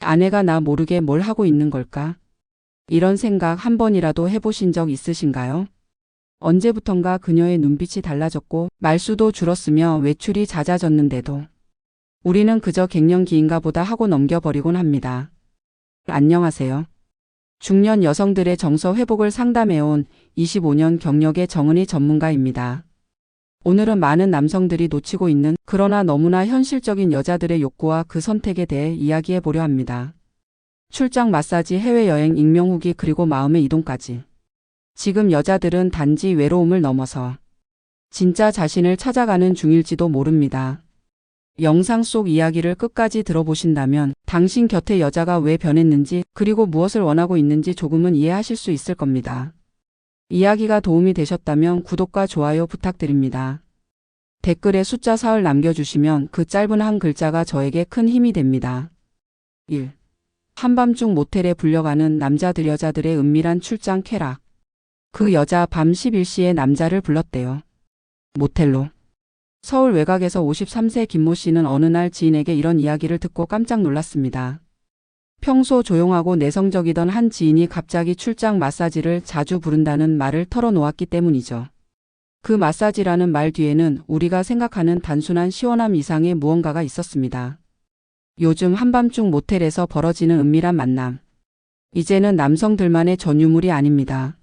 아내가 나 모르게 뭘 하고 있는 걸까? 이런 생각 한 번이라도 해보신 적 있으신가요? 언제부턴가 그녀의 눈빛이 달라졌고 말수도 줄었으며 외출이 잦아졌는데도 우리는 그저 갱년기인가 보다 하고 넘겨버리곤 합니다. 안녕하세요. 중년 여성들의 정서 회복을 상담해온 25년 경력의 정은희 전문가입니다. 오늘은 많은 남성들이 놓치고 있는 그러나 너무나 현실적인 여자들의 욕구와 그 선택에 대해 이야기해 보려 합니다. 출장, 마사지, 해외여행, 익명 후기 그리고 마음의 이동까지. 지금 여자들은 단지 외로움을 넘어서 진짜 자신을 찾아가는 중일지도 모릅니다. 영상 속 이야기를 끝까지 들어보신다면 당신 곁의 여자가 왜 변했는지 그리고 무엇을 원하고 있는지 조금은 이해하실 수 있을 겁니다. 이야기가 도움이 되셨다면 구독과 좋아요 부탁드립니다. 댓글에 숫자 4을 남겨주시면 그 짧은 한 글자가 저에게 큰 힘이 됩니다. 1. 한밤중 모텔에 불려가는 남자들 여자들의 은밀한 출장 쾌락. 그 여자 밤 11시에 남자를 불렀대요. 모텔로. 서울 외곽에서 53세 김모 씨는 어느 날 지인에게 이런 이야기를 듣고 깜짝 놀랐습니다. 평소 조용하고 내성적이던 한 지인이 갑자기 출장 마사지를 자주 부른다는 말을 털어놓았기 때문이죠. 그 마사지라는 말 뒤에는 우리가 생각하는 단순한 시원함 이상의 무언가가 있었습니다. 요즘 한밤중 모텔에서 벌어지는 은밀한 만남. 이제는 남성들만의 전유물이 아닙니다.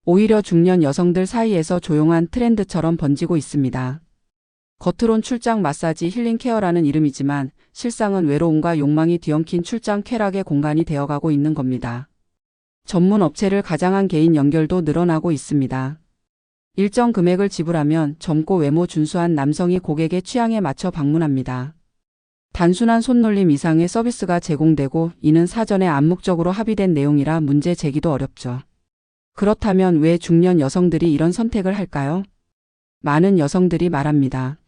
오히려 중년 여성들 사이에서 조용한 트렌드처럼 번지고 있습니다. 겉으론 출장 마사지 힐링 케어라는 이름이지만 실상은 외로움과 욕망이 뒤엉킨 출장 쾌락의 공간이 되어가고 있는 겁니다. 전문 업체를 가장한 개인 연결도 늘어나고 있습니다. 일정 금액을 지불하면 젊고 외모 준수한 남성이 고객의 취향에 맞춰 방문합니다. 단순한 손놀림 이상의 서비스가 제공되고 이는 사전에 암묵적으로 합의된 내용이라 문제 제기도 어렵죠. 그렇다면 왜 중년 여성들이 이런 선택을 할까요? 많은 여성들이 말합니다.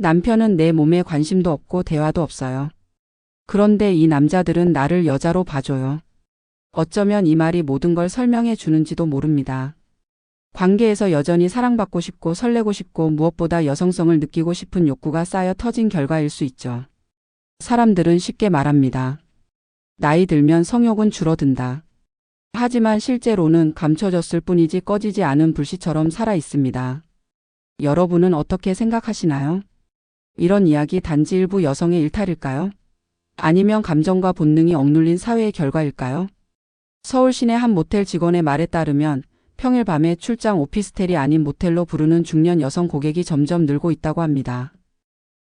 남편은 내 몸에 관심도 없고 대화도 없어요. 그런데 이 남자들은 나를 여자로 봐줘요. 어쩌면 이 말이 모든 걸 설명해 주는지도 모릅니다. 관계에서 여전히 사랑받고 싶고 설레고 싶고 무엇보다 여성성을 느끼고 싶은 욕구가 쌓여 터진 결과일 수 있죠. 사람들은 쉽게 말합니다. 나이 들면 성욕은 줄어든다. 하지만 실제로는 감춰졌을 뿐이지 꺼지지 않은 불씨처럼 살아 있습니다. 여러분은 어떻게 생각하시나요? 이런 이야기 단지 일부 여성의 일탈일까요? 아니면 감정과 본능이 억눌린 사회의 결과일까요? 서울 시내 한 모텔 직원의 말에 따르면 평일 밤에 출장 오피스텔이 아닌 모텔로 부르는 중년 여성 고객이 점점 늘고 있다고 합니다.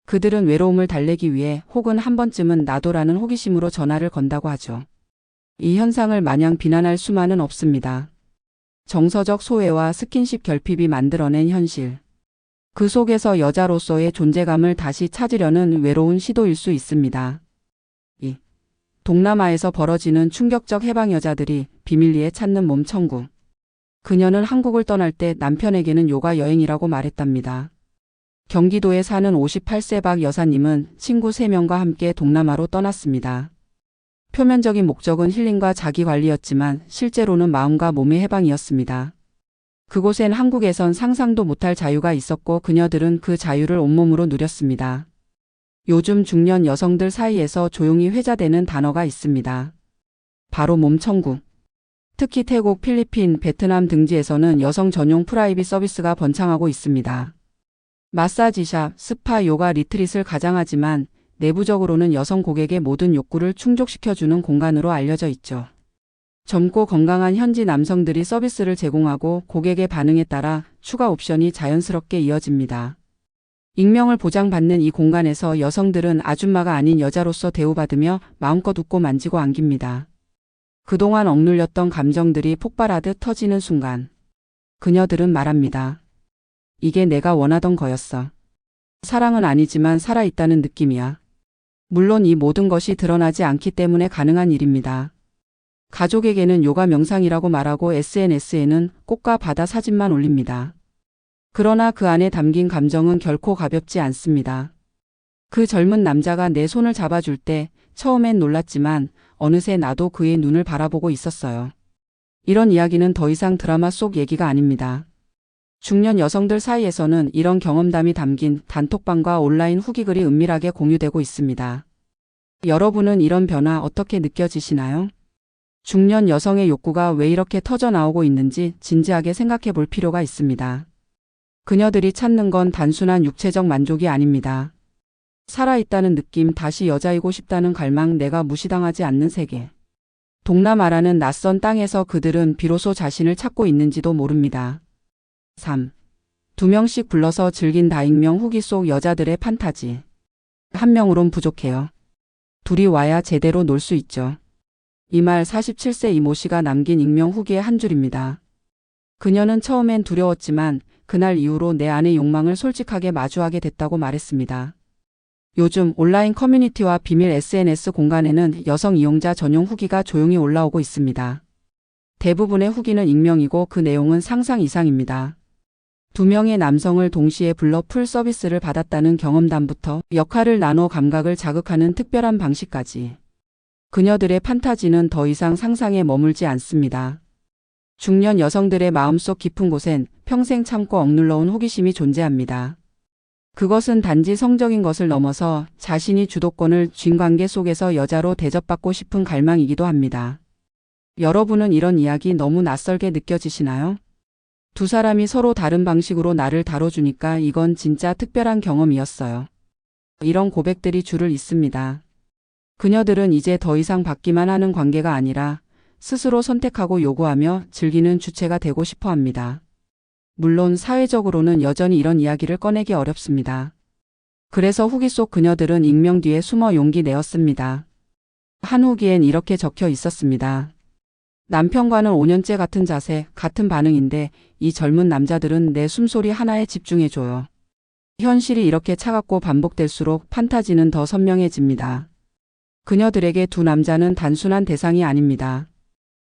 그들은 외로움을 달래기 위해 혹은 한 번쯤은 나도라는 호기심으로 전화를 건다고 하죠. 이 현상을 마냥 비난할 수만은 없습니다. 정서적 소외와 스킨십 결핍이 만들어낸 현실. 그 속에서 여자로서의 존재감을 다시 찾으려는 외로운 시도일 수 있습니다. 2. 동남아에서 벌어지는 충격적 해방 여자들이 비밀리에 찾는 몸 천국. 그녀는 한국을 떠날 때 남편에게는 요가 여행이라고 말했답니다. 경기도에 사는 58세 박 여사님은 친구 3명과 함께 동남아로 떠났습니다. 표면적인 목적은 힐링과 자기관리였지만 실제로는 마음과 몸의 해방이었습니다. 그곳엔 한국에선 상상도 못할 자유가 있었고 그녀들은 그 자유를 온몸으로 누렸습니다. 요즘 중년 여성들 사이에서 조용히 회자되는 단어가 있습니다. 바로 몸천국. 특히 태국, 필리핀, 베트남 등지에서는 여성 전용 프라이빗 서비스가 번창하고 있습니다. 마사지샵, 스파, 요가 리트릿을 가장하지만 내부적으로는 여성 고객의 모든 욕구를 충족시켜주는 공간으로 알려져 있죠. 젊고 건강한 현지 남성들이 서비스를 제공하고 고객의 반응에 따라 추가 옵션이 자연스럽게 이어집니다. 익명을 보장받는 이 공간에서 여성들은 아줌마가 아닌 여자로서 대우받으며 마음껏 웃고 만지고 안깁니다. 그동안 억눌렸던 감정들이 폭발하듯 터지는 순간 그녀들은 말합니다. 이게 내가 원하던 거였어. 사랑은 아니지만 살아있다는 느낌이야. 물론 이 모든 것이 드러나지 않기 때문에 가능한 일입니다. 가족에게는 요가 명상이라고 말하고 SNS에는 꽃과 바다 사진만 올립니다. 그러나 그 안에 담긴 감정은 결코 가볍지 않습니다. 그 젊은 남자가 내 손을 잡아줄 때 처음엔 놀랐지만 어느새 나도 그의 눈을 바라보고 있었어요. 이런 이야기는 더 이상 드라마 속 얘기가 아닙니다. 중년 여성들 사이에서는 이런 경험담이 담긴 단톡방과 온라인 후기글이 은밀하게 공유되고 있습니다. 여러분은 이런 변화 어떻게 느껴지시나요? 중년 여성의 욕구가 왜 이렇게 터져 나오고 있는지 진지하게 생각해 볼 필요가 있습니다. 그녀들이 찾는 건 단순한 육체적 만족이 아닙니다. 살아있다는 느낌, 다시 여자이고 싶다는 갈망, 내가 무시당하지 않는 세계. 동남아라는 낯선 땅에서 그들은 비로소 자신을 찾고 있는지도 모릅니다. 3. 2명씩 불러서 즐긴다. 익명 후기 속 여자들의 판타지. 한 명으론 부족해요. 둘이 와야 제대로 놀 수 있죠. 이 말 47세 이모 씨가 남긴 익명 후기의 한 줄입니다. 그녀는 처음엔 두려웠지만 그날 이후로 내 안의 욕망을 솔직하게 마주하게 됐다고 말했습니다. 요즘 온라인 커뮤니티와 비밀 SNS 공간에는 여성 이용자 전용 후기가 조용히 올라오고 있습니다. 대부분의 후기는 익명이고 그 내용은 상상 이상입니다. 2명의 남성을 동시에 불러 풀 서비스를 받았다는 경험담부터 역할을 나눠 감각을 자극하는 특별한 방식까지. 그녀들의 판타지는 더 이상 상상에 머물지 않습니다. 중년 여성들의 마음속 깊은 곳엔 평생 참고 억눌러온 호기심이 존재합니다. 그것은 단지 성적인 것을 넘어서 자신이 주도권을 쥔 관계 속에서 여자로 대접받고 싶은 갈망이기도 합니다. 여러분은 이런 이야기 너무 낯설게 느껴지시나요? 두 사람이 서로 다른 방식으로 나를 다뤄주니까 이건 진짜 특별한 경험이었어요. 이런 고백들이 줄을 잇습니다. 그녀들은 이제 더 이상 받기만 하는 관계가 아니라 스스로 선택하고 요구하며 즐기는 주체가 되고 싶어 합니다. 물론 사회적으로는 여전히 이런 이야기를 꺼내기 어렵습니다. 그래서 후기 속 그녀들은 익명 뒤에 숨어 용기 내었습니다. 한 후기엔 이렇게 적혀 있었습니다. 남편과는 5년째 같은 자세, 같은 반응인데 이 젊은 남자들은 내 숨소리 하나에 집중해줘요. 현실이 이렇게 차갑고 반복될수록 판타지는 더 선명해집니다. 그녀들에게 두 남자는 단순한 대상이 아닙니다.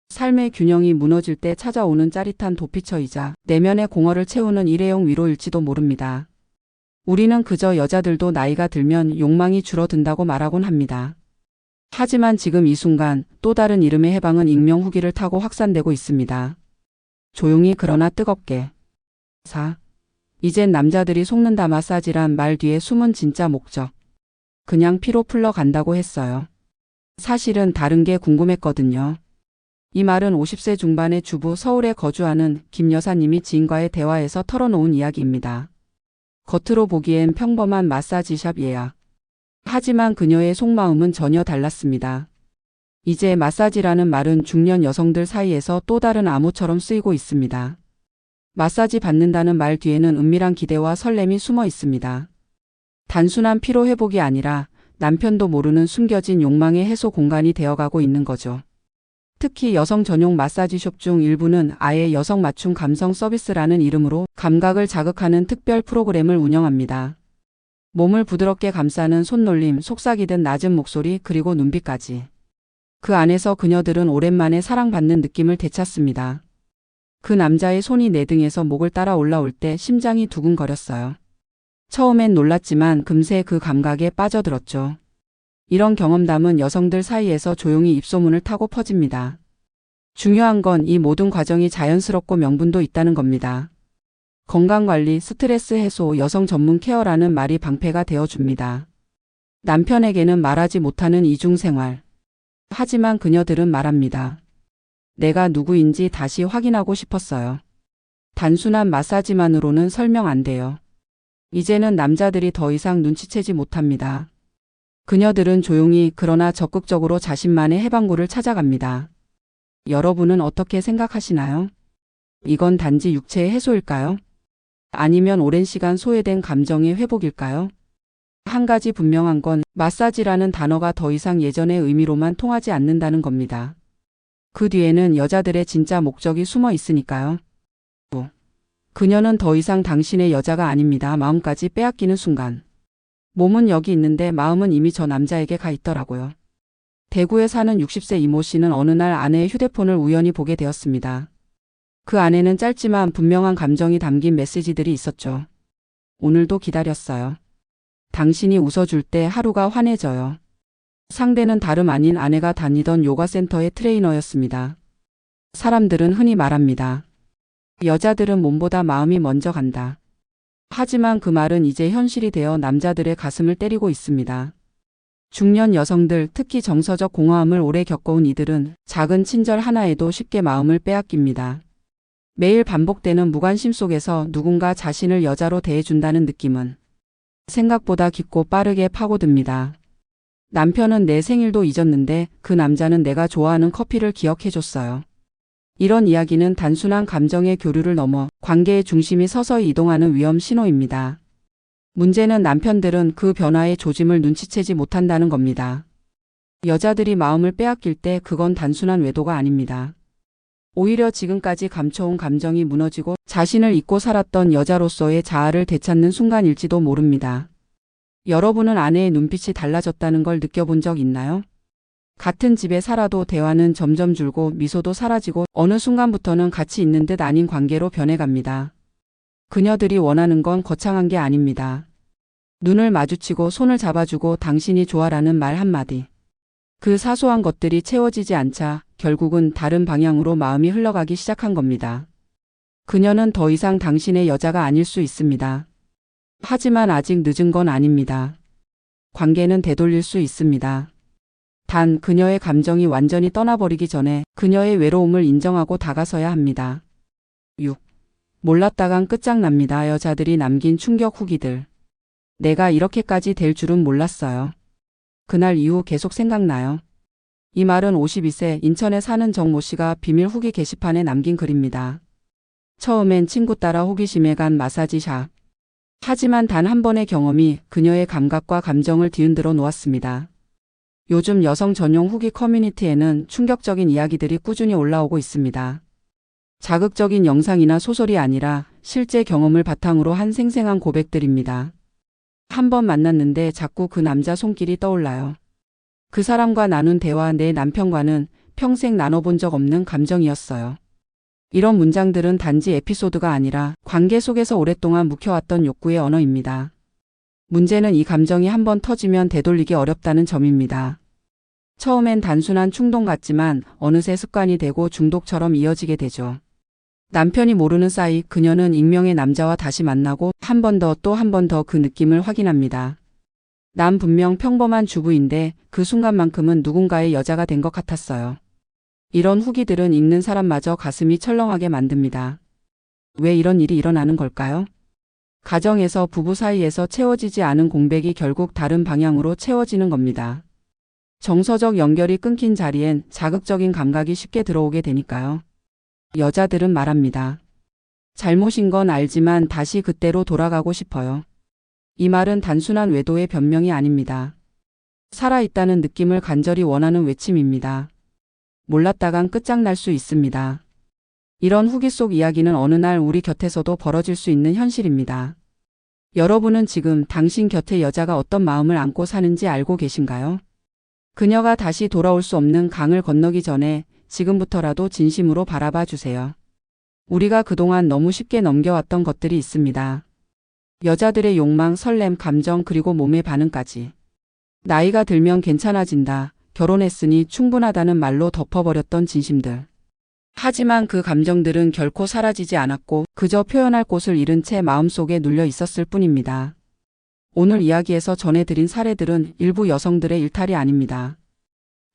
삶의 균형이 무너질 때 찾아오는 짜릿한 도피처이자 내면의 공허를 채우는 일회용 위로일지도 모릅니다. 우리는 그저 여자들도 나이가 들면 욕망이 줄어든다고 말하곤 합니다. 하지만 지금 이 순간 또 다른 이름의 해방은 익명 후기를 타고 확산되고 있습니다. 조용히 그러나 뜨겁게. 4. 이젠 남자들이 속는다. 마사지란 말 뒤에 숨은 진짜 목적. 그냥 피로 풀러 간다고 했어요. 사실은 다른 게 궁금했거든요. 이 말은 50세 중반의 주부, 서울에 거주하는 김 여사님이 지인과의 대화에서 털어놓은 이야기입니다. 겉으로 보기엔 평범한 마사지샵 예약. 하지만 그녀의 속마음은 전혀 달랐습니다. 이제 마사지라는 말은 중년 여성들 사이에서 또 다른 암호처럼 쓰이고 있습니다. 마사지 받는다는 말 뒤에는 은밀한 기대와 설렘이 숨어 있습니다. 단순한 피로 회복이 아니라 남편도 모르는 숨겨진 욕망의 해소 공간이 되어가고 있는 거죠. 특히 여성 전용 마사지숍 중 일부는 아예 여성 맞춤 감성 서비스라는 이름으로 감각을 자극하는 특별 프로그램을 운영합니다. 몸을 부드럽게 감싸는 손놀림, 속삭이듯 낮은 목소리, 그리고 눈빛까지. 그 안에서 그녀들은 오랜만에 사랑받는 느낌을 되찾습니다. 그 남자의 손이 내 등에서 목을 따라 올라올 때 심장이 두근거렸어요. 처음엔 놀랐지만 금세 그 감각에 빠져들었죠. 이런 경험담은 여성들 사이에서 조용히 입소문을 타고 퍼집니다. 중요한 건 이 모든 과정이 자연스럽고 명분도 있다는 겁니다. 건강관리, 스트레스 해소, 여성 전문 케어라는 말이 방패가 되어줍니다. 남편에게는 말하지 못하는 이중생활. 하지만 그녀들은 말합니다. 내가 누구인지 다시 확인하고 싶었어요. 단순한 마사지만으로는 설명 안 돼요. 이제는 남자들이 더 이상 눈치채지 못합니다. 그녀들은 조용히 그러나 적극적으로 자신만의 해방구를 찾아갑니다. 여러분은 어떻게 생각하시나요? 이건 단지 육체의 해소일까요? 아니면 오랜 시간 소외된 감정의 회복일까요? 한 가지 분명한 건 마사지라는 단어가 더 이상 예전의 의미로만 통하지 않는다는 겁니다. 그 뒤에는 여자들의 진짜 목적이 숨어 있으니까요. 그녀는 더 이상 당신의 여자가 아닙니다. 마음까지 빼앗기는 순간. 몸은 여기 있는데 마음은 이미 저 남자에게 가 있더라고요. 대구에 사는 60세 이모 씨는 어느 날 아내의 휴대폰을 우연히 보게 되었습니다. 그 안에는 짧지만 분명한 감정이 담긴 메시지들이 있었죠. 오늘도 기다렸어요. 당신이 웃어줄 때 하루가 환해져요. 상대는 다름 아닌 아내가 다니던 요가센터의 트레이너였습니다. 사람들은 흔히 말합니다. 여자들은 몸보다 마음이 먼저 간다. 하지만 그 말은 이제 현실이 되어 남자들의 가슴을 때리고 있습니다. 중년 여성들, 특히 정서적 공허함을 오래 겪어온 이들은 작은 친절 하나에도 쉽게 마음을 빼앗깁니다. 매일 반복되는 무관심 속에서 누군가 자신을 여자로 대해준다는 느낌은 생각보다 깊고 빠르게 파고듭니다. 남편은 내 생일도 잊었는데 그 남자는 내가 좋아하는 커피를 기억해줬어요. 이런 이야기는 단순한 감정의 교류를 넘어 관계의 중심이 서서히 이동하는 위험 신호입니다. 문제는 남편들은 그 변화의 조짐을 눈치채지 못한다는 겁니다. 여자들이 마음을 빼앗길 때 그건 단순한 외도가 아닙니다. 오히려 지금까지 감춰온 감정이 무너지고 자신을 잊고 살았던 여자로서의 자아를 되찾는 순간일지도 모릅니다. 여러분은 아내의 눈빛이 달라졌다는 걸 느껴본 적 있나요? 같은 집에 살아도 대화는 점점 줄고 미소도 사라지고 어느 순간부터는 같이 있는 듯 아닌 관계로 변해갑니다. 그녀들이 원하는 건 거창한 게 아닙니다. 눈을 마주치고 손을 잡아주고 당신이 좋아라는 말 한마디. 그 사소한 것들이 채워지지 않자 결국은 다른 방향으로 마음이 흘러가기 시작한 겁니다. 그녀는 더 이상 당신의 여자가 아닐 수 있습니다. 하지만 아직 늦은 건 아닙니다. 관계는 되돌릴 수 있습니다. 단 그녀의 감정이 완전히 떠나버리기 전에 그녀의 외로움을 인정하고 다가서야 합니다. 6. 몰랐다간 끝장납니다. 여자들이 남긴 충격 후기들. 내가 이렇게까지 될 줄은 몰랐어요. 그날 이후 계속 생각나요. 이 말은 52세 인천에 사는 정모 씨가 비밀 후기 게시판에 남긴 글입니다. 처음엔 친구 따라 호기심에 간 마사지샵. 하지만 단 한 번의 경험이 그녀의 감각과 감정을 뒤흔들어 놓았습니다. 요즘 여성 전용 후기 커뮤니티에는 충격적인 이야기들이 꾸준히 올라오고 있습니다. 자극적인 영상이나 소설이 아니라 실제 경험을 바탕으로 한 생생한 고백들입니다. 한 번 만났는데 자꾸 그 남자 손길이 떠올라요. 그 사람과 나눈 대화 내 남편과는 평생 나눠본 적 없는 감정이었어요. 이런 문장들은 단지 에피소드가 아니라 관계 속에서 오랫동안 묵혀왔던 욕구의 언어입니다. 문제는 이 감정이 한번 터지면 되돌리기 어렵다는 점입니다. 처음엔 단순한 충동 같지만 어느새 습관이 되고 중독처럼 이어지게 되죠. 남편이 모르는 사이 그녀는 익명의 남자와 다시 만나고 한 번 더 또 한 번 더 그 느낌을 확인합니다. 난 분명 평범한 주부인데 그 순간만큼은 누군가의 여자가 된 것 같았어요. 이런 후기들은 읽는 사람마저 가슴이 철렁하게 만듭니다. 왜 이런 일이 일어나는 걸까요? 가정에서 부부 사이에서 채워지지 않은 공백이 결국 다른 방향으로 채워지는 겁니다. 정서적 연결이 끊긴 자리엔 자극적인 감각이 쉽게 들어오게 되니까요. 여자들은 말합니다. 잘못인 건 알지만 다시 그때로 돌아가고 싶어요. 이 말은 단순한 외도의 변명이 아닙니다. 살아있다는 느낌을 간절히 원하는 외침입니다. 몰랐다간 끝장날 수 있습니다. 이런 후기 속 이야기는 어느 날 우리 곁에서도 벌어질 수 있는 현실입니다. 여러분은 지금 당신 곁에 여자가 어떤 마음을 안고 사는지 알고 계신가요? 그녀가 다시 돌아올 수 없는 강을 건너기 전에 지금부터라도 진심으로 바라봐 주세요. 우리가 그동안 너무 쉽게 넘겨왔던 것들이 있습니다. 여자들의 욕망, 설렘, 감정 그리고 몸의 반응까지. 나이가 들면 괜찮아진다, 결혼했으니 충분하다는 말로 덮어버렸던 진심들. 하지만 그 감정들은 결코 사라지지 않았고 그저 표현할 곳을 잃은 채 마음속에 눌려 있었을 뿐입니다. 오늘 이야기에서 전해드린 사례들은 일부 여성들의 일탈이 아닙니다.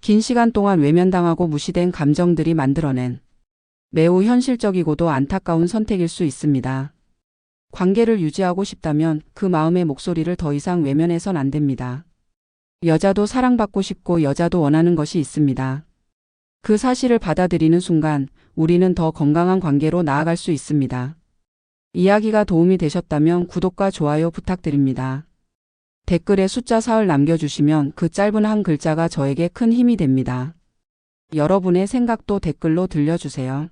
긴 시간 동안 외면당하고 무시된 감정들이 만들어낸 매우 현실적이고도 안타까운 선택일 수 있습니다. 관계를 유지하고 싶다면 그 마음의 목소리를 더 이상 외면해선 안 됩니다. 여자도 사랑받고 싶고 여자도 원하는 것이 있습니다. 그 사실을 받아들이는 순간 우리는 더 건강한 관계로 나아갈 수 있습니다. 이야기가 도움이 되셨다면 구독과 좋아요 부탁드립니다. 댓글에 숫자 4을 남겨주시면 그 짧은 한 글자가 저에게 큰 힘이 됩니다. 여러분의 생각도 댓글로 들려주세요.